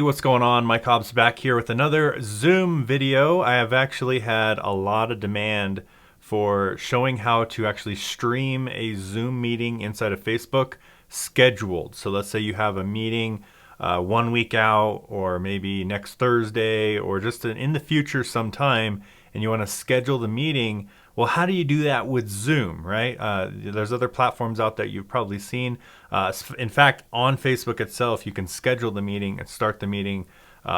Hey, what's going on? Mike Hobbs back here with another Zoom video. I have actually had a lot of demand for showing how to actually stream a Zoom meeting inside of Facebook scheduled. So let's say you have a meeting 1 week out, or maybe next Thursday, or just in the future sometime, and you want to schedule the meeting. Well, how do you do that with Zoom, right? There's other platforms out there you've probably seen. In fact, on Facebook itself, you can schedule the meeting and start the meeting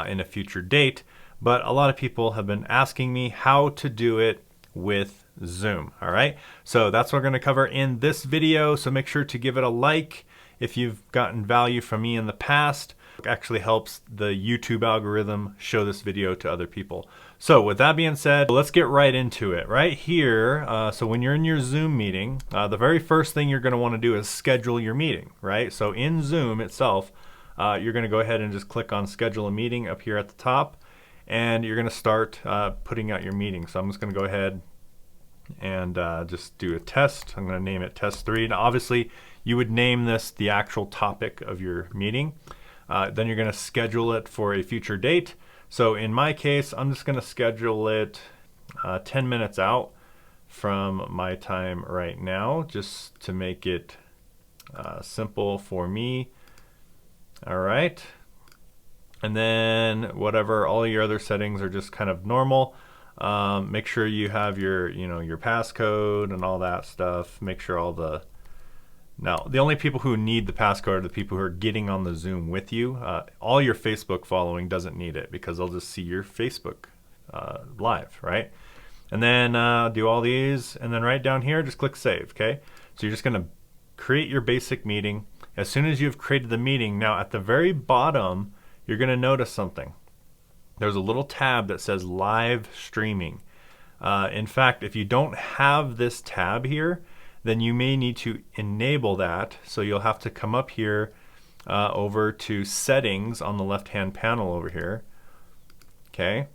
in a future date. But a lot of people have been asking me how to do it with Zoom, all right? So that's what we're going to cover in this video. So make sure to give it a like if you've gotten value from me in the past. It actually helps the YouTube algorithm show this video to other people. So with that being said, let's get right into it. Right here, so when you're in your Zoom meeting, the very first thing you're going to want to do is schedule your meeting, right? So in Zoom itself, you're going to go ahead and just click on schedule a meeting up here at the top, and you're going to start putting out your meeting. So I'm just going to go ahead and just do a test. I'm going to name it test 3. Now obviously you would name this the actual topic of your meeting. Then you're going to schedule it for a future date. So in my case, I'm just going to schedule it 10 minutes out from my time right now, just to make it simple for me. All right. And then whatever, all your other settings are just kind of normal. Make sure you have your, your passcode and all that stuff. Make sure all the... Now, the only people who need the passcode are the people who are getting on the Zoom with you. All your Facebook following doesn't need it, because they'll just see your Facebook live, right? And then do all these, and then right down here, just click Save, okay? So you're just going to create your basic meeting. As soon as you've created the meeting, now at the very bottom, you're going to notice something. There's a little tab that says Live Streaming. In fact, if you don't have this tab here, then you may need to enable that. So you'll have to come up here over to Settings on the left-hand panel over here, okay?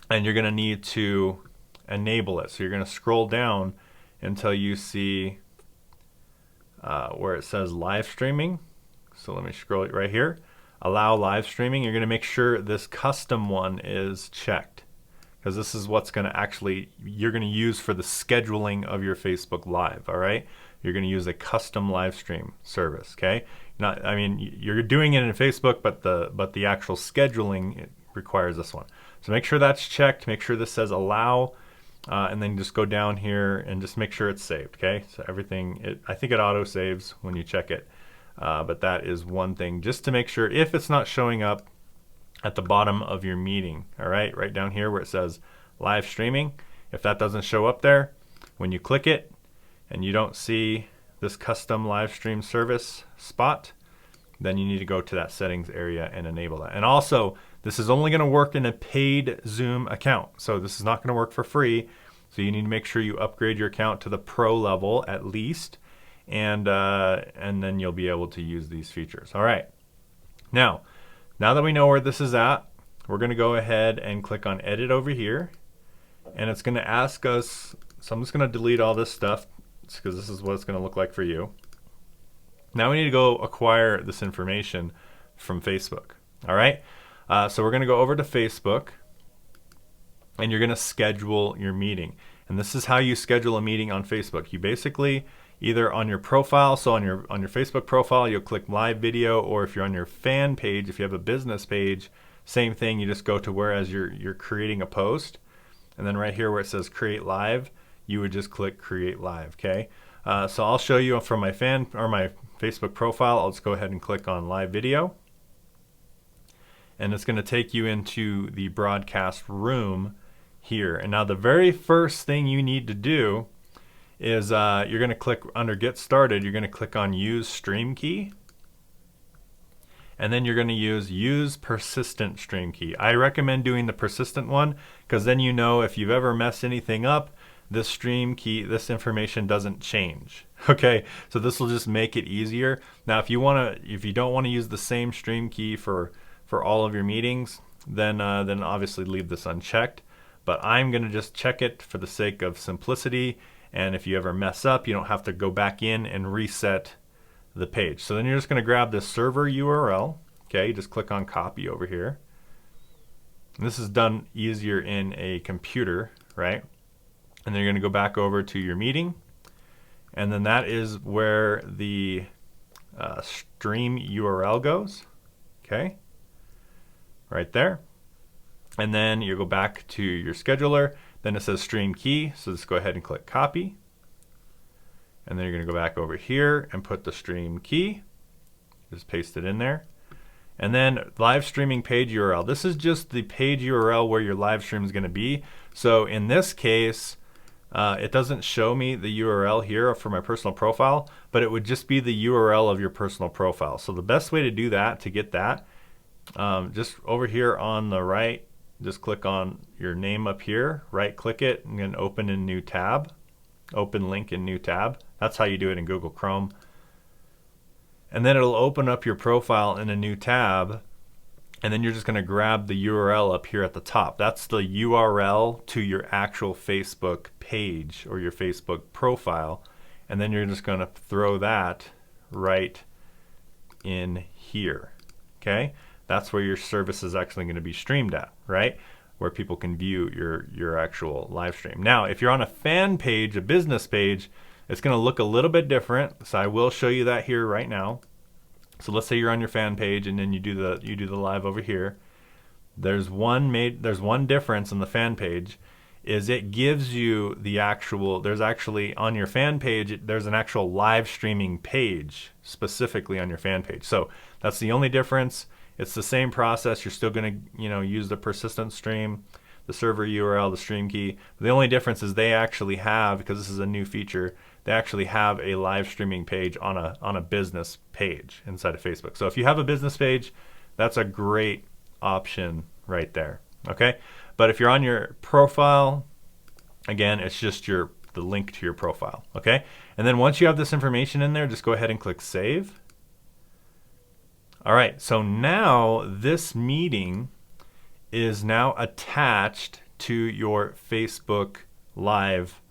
And you're gonna need to enable it. So you're gonna scroll down until you see where it says live streaming. So let me scroll it right here. Allow live streaming. You're gonna make sure this custom one is checked, because this is what's going to actually, you're going to use for the scheduling of your Facebook Live, all right? You're going to use a custom live stream service, okay? I mean, you're doing it in Facebook, but the actual scheduling, it requires this one. So make sure that's checked. Make sure this says allow, and then just go down here and just make sure it's saved, okay? So everything, I think it auto saves when you check it, but that is one thing, just to make sure if it's not showing up at the bottom of your meeting, all right, right down here where it says live streaming. If that doesn't show up there, when you click it and you don't see this custom live stream service spot, then you need to go to that settings area and enable that. And also, this is only going to work in a paid Zoom account, so this is not going to work for free. So you need to make sure you upgrade your account to the pro level at least, and then you'll be able to use these features. All right, now that we know where this is at, we're going to go ahead and click on Edit over here, and it's going to ask us, so I'm just going to delete all this stuff because this is what it's going to look like for you. Now we need to go acquire this information from Facebook. All right, so we're going to go over to Facebook, and you're going to schedule your meeting. And this is how you schedule a meeting on Facebook. You basically either on your profile, so on your Facebook profile, you'll click live video, or if you're on your fan page, if you have a business page, same thing, you just go to whereas you're creating a post, and then right here where it says create live, you would just click create live, okay? So I'll show you from my my Facebook profile. I'll just go ahead and click on live video, and it's going to take you into the broadcast room here. And now the very first thing you need to do is you're going to click under Get Started. You're going to click on Use Stream Key, and then you're going to use Persistent Stream Key. I recommend doing the persistent one, because then you know if you've ever messed anything up, this stream key, this information doesn't change. Okay, so this will just make it easier. Now, if you don't want to use the same stream key for all of your meetings, then obviously leave this unchecked. But I'm going to just check it for the sake of simplicity. And if you ever mess up, you don't have to go back in and reset the page. So then you're just going to grab this server URL, Okay, you just click on copy over here. And this is done easier in a computer, right? And then you're going to go back over to your meeting, and then that is where the stream URL goes. Okay, right there. And then you go back to your scheduler. Then it says stream key, so just go ahead and click copy. And then you're going to go back over here and put the stream key. Just paste it in there. And then live streaming page URL. This is just the page URL where your live stream is going to be. So in this case, it doesn't show me the URL here for my personal profile, but it would just be the URL of your personal profile. So the best way to do that, to get that, just over here on the right, just click on your name up here, right click it, and then open in new tab. Open link in new tab. That's how you do it in Google Chrome. And then it'll open up your profile in a new tab, and then you're just going to grab the URL up here at the top. That's the URL to your actual Facebook page or your Facebook profile, and then you're just going to throw that right in here. Okay, that's where your service is actually going to be streamed at, right? Where people can view your actual live stream. Now, if you're on a fan page, a business page, it's going to look a little bit different. So I will show you that here right now. So let's say you're on your fan page, and then you do the live over here. There's one difference in the fan page, is it gives you the actual, there's actually on your fan page, there's an actual live streaming page specifically on your fan page. So that's the only difference. It's the same process. You're still going to, use the persistent stream, the server URL, the stream key. The only difference is they actually have, because this is a new feature, they actually have a live streaming page on a business page inside of Facebook. So if you have a business page, that's a great option right there. Okay, but if you're on your profile, again, it's just the link to your profile. Okay, and then once you have this information in there, just go ahead and click save. All right, so now this meeting is now attached to your Facebook Live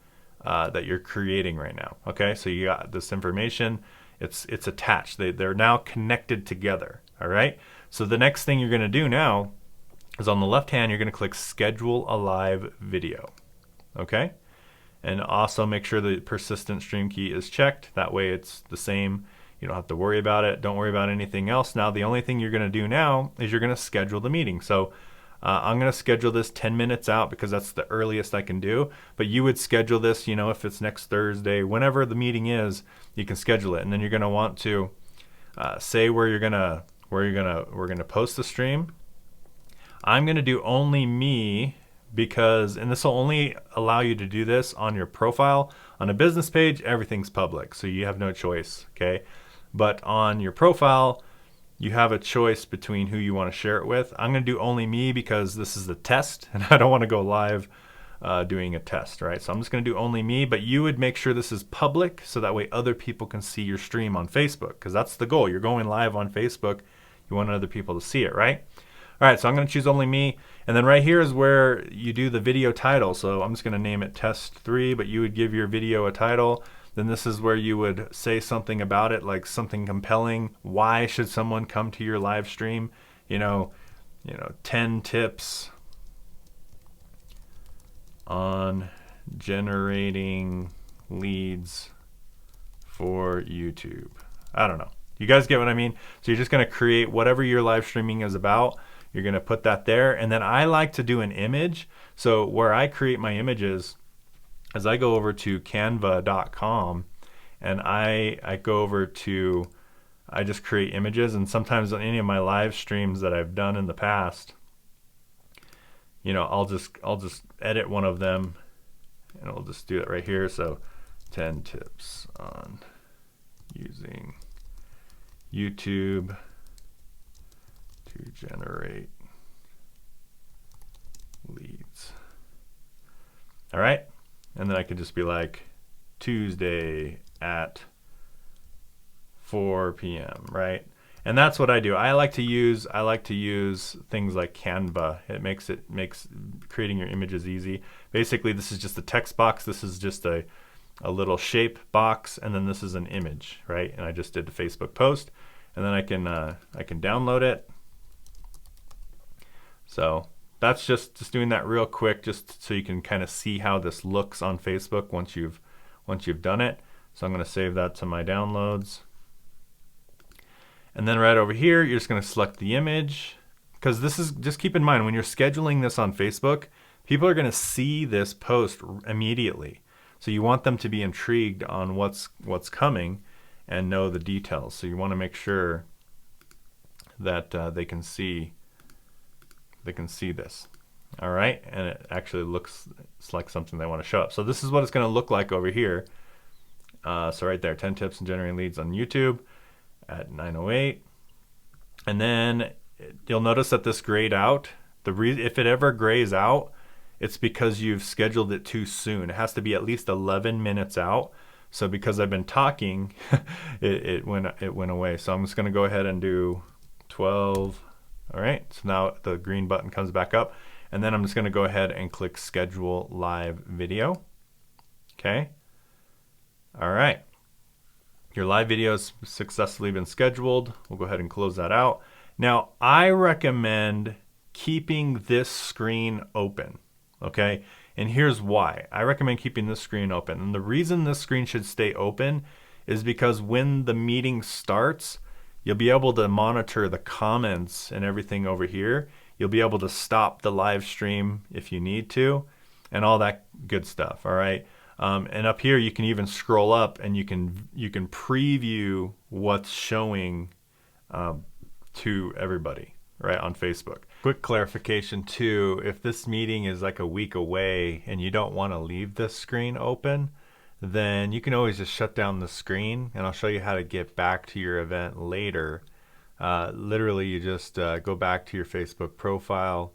that you're creating right now. Okay, so you got this information, it's attached. They're now connected together. All right, so the next thing you're going to do now is on the left hand, you're going to click schedule a live video. Okay, and also make sure the persistent stream key is checked. That way it's the same. You don't have to worry about it. Don't worry about anything else. Now the only thing you're going to do now is you're going to schedule the meeting. So I'm going to schedule this 10 minutes out because that's the earliest I can do. But you would schedule this, if it's next Thursday, whenever the meeting is, you can schedule it. And then you're going to want to say we're going to post the stream. I'm going to do only me because, and this will only allow you to do this on your profile. On a business page, everything's public, so you have no choice. Okay. But on your profile, you have a choice between who you want to share it with. I'm going to do only me because this is a test, and I don't want to go live doing a test, right? So I'm just going to do only me, but you would make sure this is public so that way other people can see your stream on Facebook, because that's the goal. You're going live on Facebook. You want other people to see it, right? All right, so I'm going to choose only me, and then right here is where you do the video title. So I'm just going to name it Test 3, but you would give your video a title. Then this is where you would say something about it, like something compelling. Why should someone come to your live stream? 10 tips on generating leads for YouTube. I don't know. You guys get what I mean? So you're just going to create whatever your live streaming is about. You're going to put that there. And then I like to do an image. So where I create my images is I go over to canva.com and I go over to, I just create images. And sometimes on any of my live streams that I've done in the past, I'll just edit one of them and I'll just do it right here. So 10 tips on using YouTube to generate leads. All right. And then I could just be like Tuesday at 4 p.m. right? And that's what I do. I like to use things like Canva. It makes creating your images easy. Basically, this is just a text box. This is just a little shape box, and then this is an image, right? And I just did the Facebook post, and then I can download it. So that's just doing that real quick, just so you can kind of see how this looks on Facebook once you've done it. So I'm going to save that to my downloads. And then right over here, you're just going to select the image, because this is, just keep in mind, when you're scheduling this on Facebook, people are going to see this post immediately. So you want them to be intrigued on what's coming and know the details. So you want to make sure that they can see this. All right, and it actually looks like something they want to show up. So this is what it's going to look like over here. So right there, 10 tips on generating leads on YouTube at 9:08. And then you'll notice that this grayed out. If it ever grays out, it's because you've scheduled it too soon. It has to be at least 11 minutes out. So because I've been talking, it went away. So I'm just going to go ahead and do 12. All right, so now the green button comes back up, and then I'm just going to go ahead and click schedule live video. Okay. All right. Your live video has successfully been scheduled. We'll go ahead and close that out. Now, I recommend keeping this screen open, okay? And here's why. I recommend keeping this screen open. And the reason this screen should stay open is because when the meeting starts, you'll be able to monitor the comments and everything over here. You'll be able to stop the live stream if you need to, and all that good stuff, all right? And up here, you can even scroll up and you can preview what's showing to everybody, right, on Facebook. Quick clarification too, if this meeting is like a week away and you don't want to leave this screen open, then you can always just shut down the screen, and I'll show you how to get back to your event later. Literally, you just go back to your Facebook profile,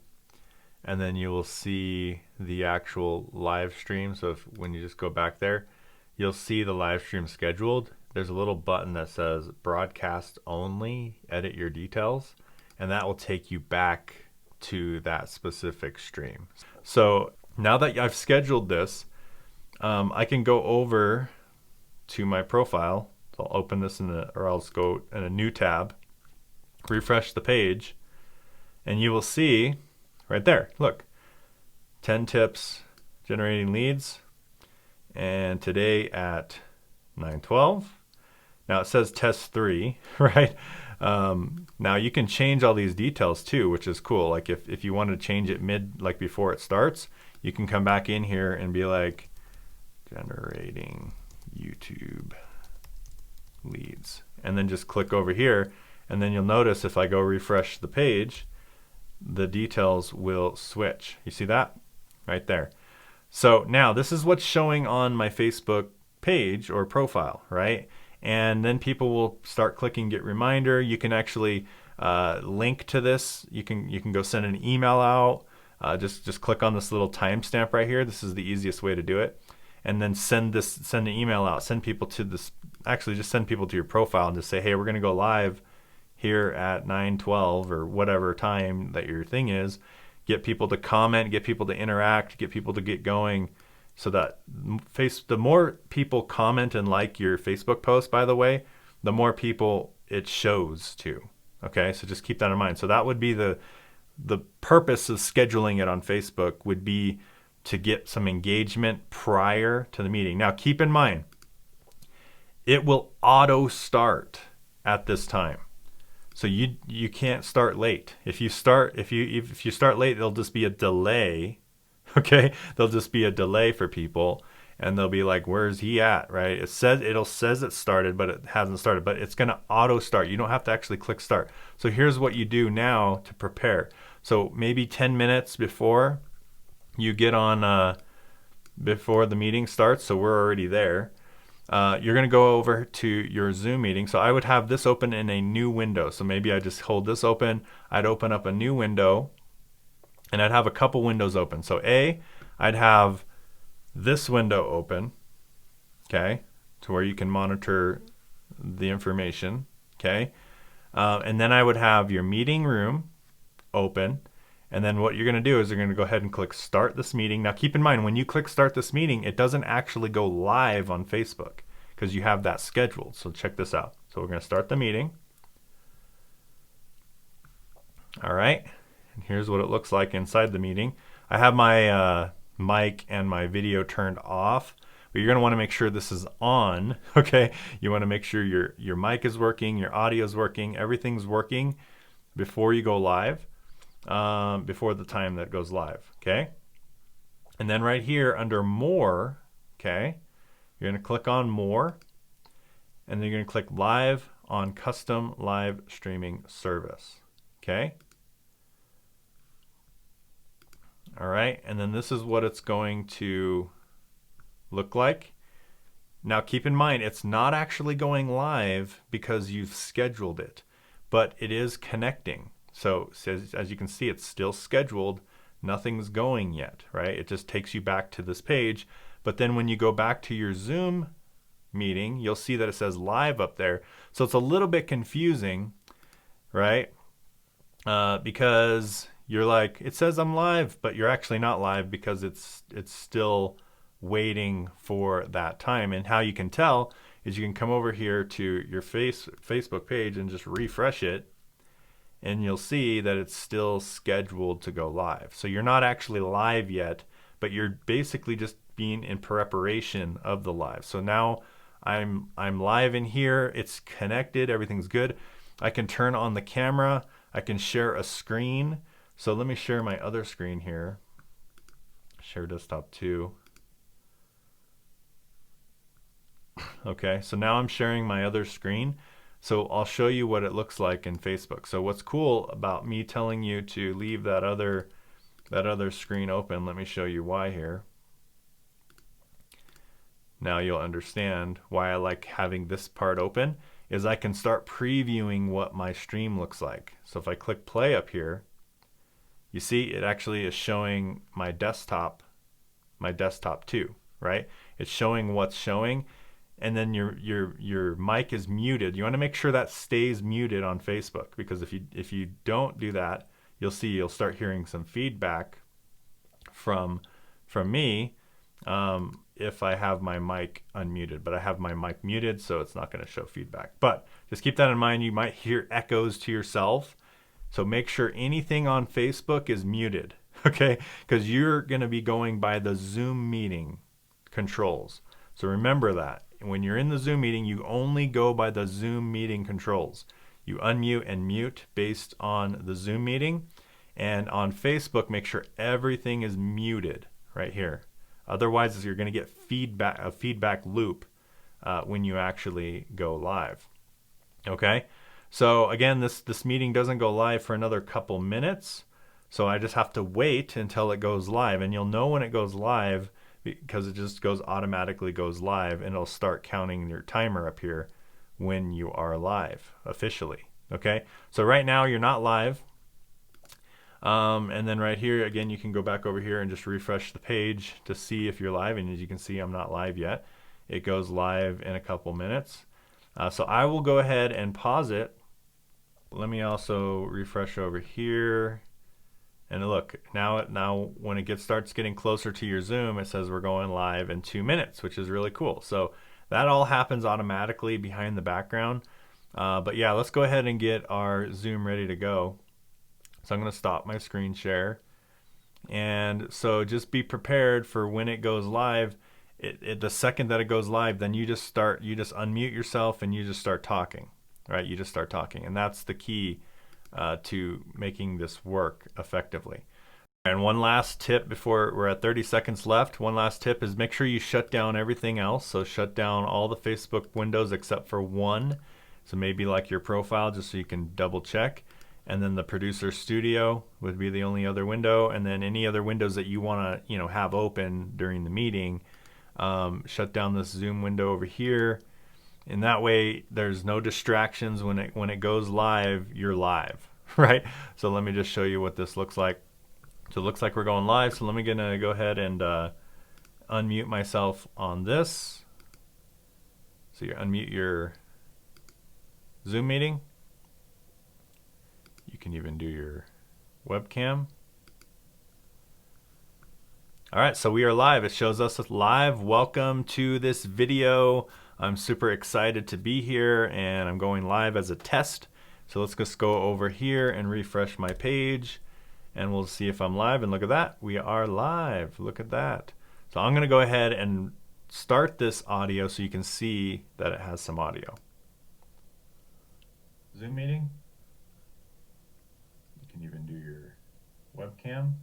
and then you will see the actual live stream. So when you just go back there, you'll see the live stream scheduled. There's a little button that says broadcast only, edit your details, and that will take you back to that specific stream. So now that I've scheduled this, I can go over to my profile. So I'll open this or I'll go in a new tab, refresh the page, and you will see right there, look, 10 tips generating leads, and today at 9:12. Now it says test 3, right? Now you can change all these details too, which is cool. Like if you want to change it like before it starts, you can come back in here and be like, generating YouTube leads, and then just click over here, and then you'll notice if I go refresh the page, the details will switch. You see that right there? So now this is what's showing on my Facebook page or profile, right? And then people will start clicking get reminder. You can actually link to this. You can go send an email out. Just click on this little timestamp right here. This is the easiest way to do it. And then send an email out. Send people to this. Actually, just send people to your profile and just say, hey, we're going to go live here at 9:12 or whatever time that your thing is. Get people to comment, get people to interact, get people to get going, so that the more people comment and like your Facebook post, by the way, the more people it shows to. Okay, so just keep that in mind. So that would be the purpose of scheduling it on Facebook, would be to get some engagement prior to the meeting. Now keep in mind, it will auto start at this time. So you can't start late. If you start late, there'll just be a delay. Okay, there'll just be a delay for people, and they'll be like, "Where's he at?" Right? It says it started, but it hasn't started. But it's gonna auto start. You don't have to actually click start. So here's what you do now to prepare. So maybe 10 minutes before you get on, before the meeting starts. So we're already there. You're going to go over to your Zoom meeting. So I would have this open in a new window. So maybe I just hold this open. I'd open up a new window, and I'd have a couple windows open. So I'd have this window open, okay, to where you can monitor the information, okay. And then I would have your meeting room open. And then what you're going to do is you're going to go ahead and click start this meeting. Now keep in mind, when you click start this meeting, it doesn't actually go live on Facebook because you have that scheduled. So check this out. So we're going to start the meeting. All right, and here's what it looks like inside the meeting. I have my mic and my video turned off, but you're going to want to make sure this is on. Okay, you want to make sure your mic is working, your audio is working, everything's working before you go live, before the time that goes live. Okay, and then right here under more, okay, you're going to click on more, and then you're going to click live on custom live streaming service. Okay. All right, and then this is what it's going to look like. Now keep in mind, it's not actually going live because you've scheduled it, but it is connecting. So as you can see, it's still scheduled. Nothing's going yet, right? It just takes you back to this page. But then when you go back to your Zoom meeting, you'll see that it says live up there. So it's a little bit confusing, right? Because you're like, it says I'm live, but you're actually not live because it's still waiting for that time. And how you can tell is you can come over here to your Facebook page and just refresh it, and you'll see that it's still scheduled to go live. So you're not actually live yet, but you're basically just being in preparation of the live. So now I'm live in here, it's connected, everything's good. I can turn on the camera, I can share a screen. So let me share my other screen here. Share desktop 2. Okay, so now I'm sharing my other screen. So I'll show you what it looks like in Facebook. So what's cool about me telling you to leave that other screen open, let me show you why here. Now you'll understand why I like having this part open, is I can start previewing what my stream looks like. So if I click play up here, you see it actually is showing my desktop 2, right? It's showing what's showing, and then your mic is muted. You want to make sure that stays muted on Facebook, because if you don't do that, you'll start hearing some feedback from me if I have my mic unmuted. But I have my mic muted, so it's not going to show feedback. But just keep that in mind. You might hear echoes to yourself. So make sure anything on Facebook is muted, okay? Because you're going to be going by the Zoom meeting controls. So remember that. When you're in the Zoom meeting, you only go by the Zoom meeting controls. You unmute and mute based on the Zoom meeting. And on Facebook, make sure everything is muted right here. Otherwise, you're going to get a feedback loop when you actually go live, okay? So again, this meeting doesn't go live for another couple minutes. So I just have to wait until it goes live, and you'll know when it goes live because it just automatically goes live, and it'll start counting your timer up here when you are live officially. Okay, so right now you're not live. And then right here, again, you can go back over here and just refresh the page to see if you're live. And as you can see, I'm not live yet. It goes live in a couple minutes. So I will go ahead and pause it. Let me also refresh over here. And look, now when it starts getting closer to your Zoom, it says we're going live in 2 minutes, which is really cool. So that all happens automatically behind the background. But yeah, let's go ahead and get our Zoom ready to go. So I'm going to stop my screen share. And so just be prepared for when it goes live. The second that it goes live, then you just unmute yourself and you just start talking, right? You just start talking. And that's the key to making this work effectively. And one last tip before we're at 30 seconds left, one last tip is make sure you shut down everything else. So shut down all the Facebook windows except for one. So maybe like your profile, just so you can double check. And then the producer studio would be the only other window. And then any other windows that you want to have open during the meeting, shut down this Zoom window over here. And that way there's no distractions when it goes live, you're live, right? So let me just show you what this looks like. So it looks like we're going live. So let me go ahead and unmute myself on this. So you unmute your Zoom meeting. You can even do your webcam. All right, so we are live. It shows us live. Welcome to this video. I'm super excited to be here, and I'm going live as a test. So let's just go over here and refresh my page, and we'll see if I'm live. And look at that, we are live. Look at that. So I'm going to go ahead and start this audio so you can see that it has some audio. Zoom meeting. You can even do your webcam.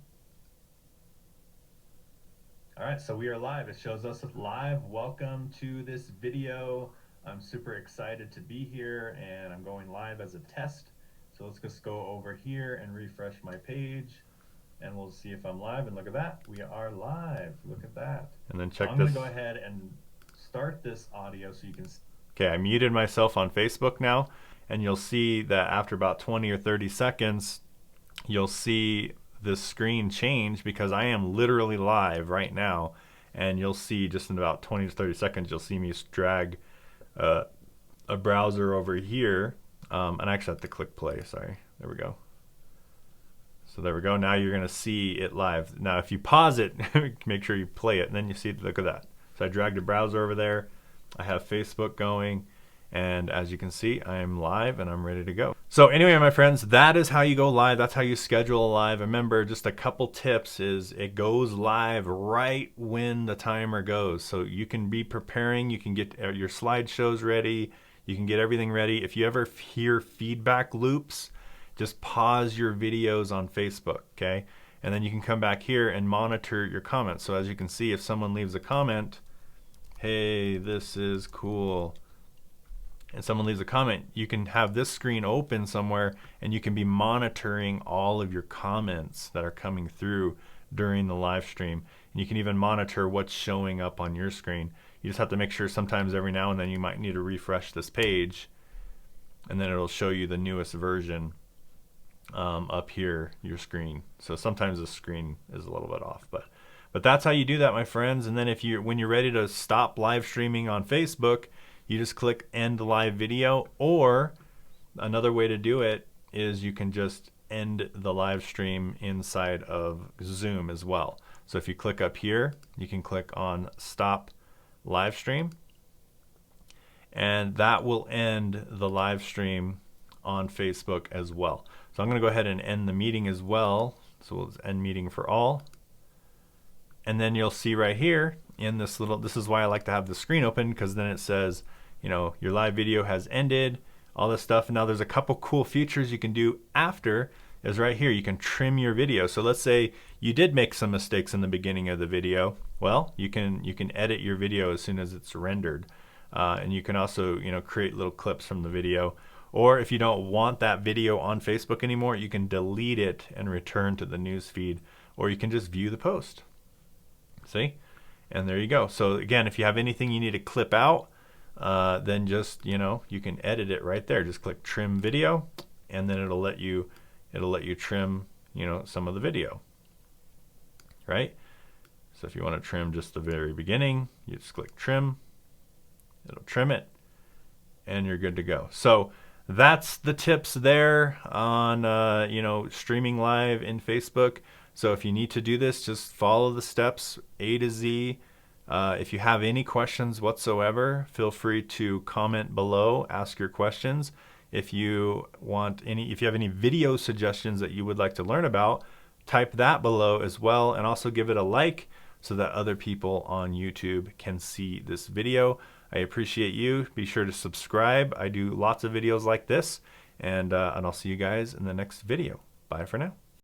All right, so we are live. It shows us live. Welcome to this video. I'm super excited to be here, and I'm going live as a test. So let's just go over here and refresh my page, and we'll see if I'm live. And look at that, we are live. Look at that. And then check this. I'm going to go ahead and start this audio so you can see. Okay, I muted myself on Facebook now, and you'll see that after about 20 or 30 seconds, you'll see this screen change because I am literally live right now, and you'll see just in about 20 to 30 seconds, you'll see me drag a browser over here, and I actually have to click play. Sorry, there we go. So there we go. Now you're going to see it live. Now if you pause it, make sure you play it, and then you see, look at that. So I dragged a browser over there. I have Facebook going, and as you can see, I am live and I'm ready to go. So anyway, my friends, that is how you go live. That's how you schedule a live. Remember, just a couple tips is it goes live right when the timer goes. So you can be preparing, you can get your slideshows ready, you can get everything ready. If you ever hear feedback loops, just pause your videos on Facebook, okay? And then you can come back here and monitor your comments. So as you can see, if someone leaves a comment, hey, this is cool, and someone leaves a comment, you can have this screen open somewhere and you can be monitoring all of your comments that are coming through during the live stream. And you can even monitor what's showing up on your screen. You just have to make sure sometimes every now and then you might need to refresh this page, and then it'll show you the newest version up here, your screen. So sometimes the screen is a little bit off, but that's how you do that, my friends. And then when you're ready to stop live streaming on Facebook, you just click end live video, or another way to do it is you can just end the live stream inside of Zoom as well. So if you click up here, you can click on stop live stream, and that will end the live stream on Facebook as well. So I'm going to go ahead and end the meeting as well. So we'll end meeting for all. And then you'll see right here in this is why I like to have the screen open, because then it says, you know, your live video has ended, all this stuff. And now there's a couple cool features you can do after, is right here. You can trim your video. So let's say you did make some mistakes in the beginning of the video. Well, you can edit your video as soon as it's rendered. And you can also, you know, create little clips from the video. Or if you don't want that video on Facebook anymore, you can delete it and return to the news feed, or you can just view the post. See? And there you go. So again, if you have anything you need to clip out, then just, you know, you can edit it right there. Just click trim video, and then it'll let you trim, you know, some of the video, right? So if you want to trim just the very beginning, you just click trim, it'll trim it, and you're good to go. So that's the tips there on you know, streaming live in Facebook. So if you need to do this, just follow the steps A to Z. If you have any questions whatsoever, feel free to comment below, ask your questions. If you have any video suggestions that you would like to learn about, type that below as well, and also give it a like so that other people on YouTube can see this video. I appreciate you. Be sure to subscribe. I do lots of videos like this, and I'll see you guys in the next video. Bye for now.